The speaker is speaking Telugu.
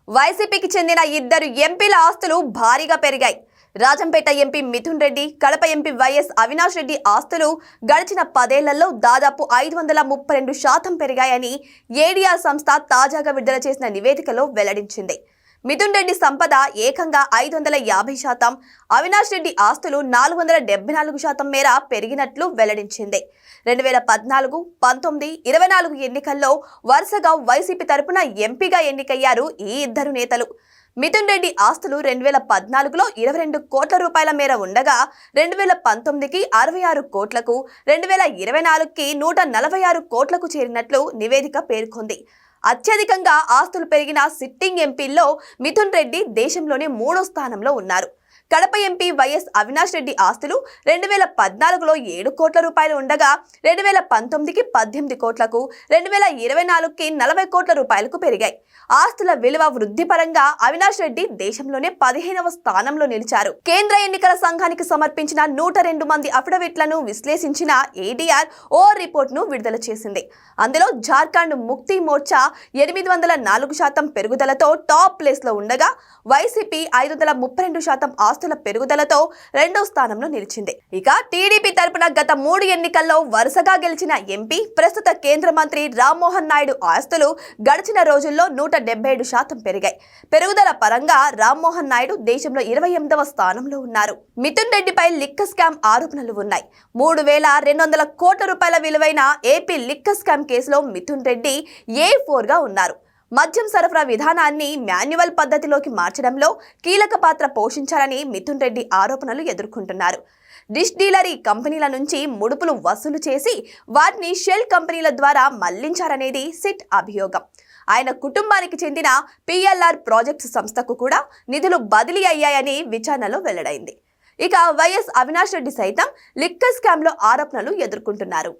వైసీపీకి చెందిన ఇద్దరు ఎంపీల ఆస్తులు భారీగా పెరిగాయి. Rajampet MP Mithun Reddy, Kadapa MP YS Avinash Reddy ఆస్తులు గడిచిన 10 ఏళ్లలో దాదాపు 532% పెరిగాయని ఏడీఆర్ సంస్థ తాజాగా విడుదల చేసిన నివేదికలో వెల్లడించింది. మిథున్ రెడ్డి సంపద ఏకంగా 550%, అవినాష్ రెడ్డి ఆస్తులు 474% మేర పెరిగినట్లు వెల్లడించింది. 2014, 19, 24 ఎన్నికల్లో వరుసగా వైసీపీ తరపున ఎంపీగా ఎన్నికయ్యారు ఈ ఇద్దరు నేతలు. మిథున్ రెడ్డి ఆస్తులు 2014లో 22 కోట్ల రూపాయల మేర ఉండగా 2019కి 66 కోట్లకు, 2024కి 146 కోట్లకు చేరినట్లు నివేదిక పేర్కొంది. అత్యధికంగా ఆస్తులు పెరిగిన సిట్టింగ్ ఎంపీల్లో మిథున్ రెడ్డి దేశంలోనే 3వ స్థానంలో ఉన్నారు. కడప ఎంపీ వైఎస్ అవినాష్ రెడ్డి ఆస్తులు 2014లో 7 కోట్ల రూపాయలు ఉండగా 2019కి 18 కోట్లకు, 2024కి 40 కోట్ల రూపాయలకు పెరిగాయి. ఆస్తుల విలువ వృద్ధి పరంగా అవినాష్ రెడ్డి దేశంలోనే 15వ స్థానంలో నిలిచారు. కేంద్ర ఎన్నికల సంఘానికి సమర్పించిన 102 మంది అఫిడవిట్లను విశ్లేషించిన ఏడీఆర్ ఓ రిపోర్ట్ను విడుదల చేసింది. అందులో జార్ఖండ్ ముక్తి మోర్చా 804% పెరుగుదలతో టాప్ ప్లేస్లో ఉండగా వైసీపీ 532% ఆస్తుల పెరుగుదలతో 2వ స్థానంలో నిలిచింది. ఇక టీడీపీ తరపున గత 3 ఎన్నికల్లో వరుసగా గెలిచిన ఎంపీ, ప్రస్తుత కేంద్ర మంత్రి రామ్మోహన్ నాయుడు ఆస్తులు గడిచిన రోజుల్లో 177% పెరిగాయి. పెరుగుదల పరంగా రామ్మోహన్ నాయుడు దేశంలో 28వ స్థానంలో ఉన్నారు. మిథున్ రెడ్డిపై లిక్కర్ స్కామ్ ఆరోపణలు ఉన్నాయి. 3200 కోట్ల రూపాయల విలువైన ఏపీ లిక్కర్ స్కామ్ కేసులో మిథున్ రెడ్డి A4గా ఉన్నారు. మద్యం సరఫరా విధానాన్ని మాన్యువల్ పద్ధతిలోకి మార్చడంలో కీలక పాత్ర పోషించారని మిథున్ రెడ్డి ఆరోపణలు ఎదుర్కొంటున్నారు. డిష్ డీలరీ కంపెనీల నుంచి ముడుపులు వసూలు చేసి వాటిని షెల్ కంపెనీల ద్వారా మళ్లించారనేది సిట్ అభియోగం. ఆయన కుటుంబానికి చెందిన PLR ప్రాజెక్ట్స్ సంస్థకు కూడా నిధులు బదిలీ అయ్యాయని విచారణలో వెల్లడైంది. ఇక వైఎస్ అవినాష్ రెడ్డి సైతం లిక్కర్ స్కామ్లో ఆరోపణలు ఎదుర్కొంటున్నారు.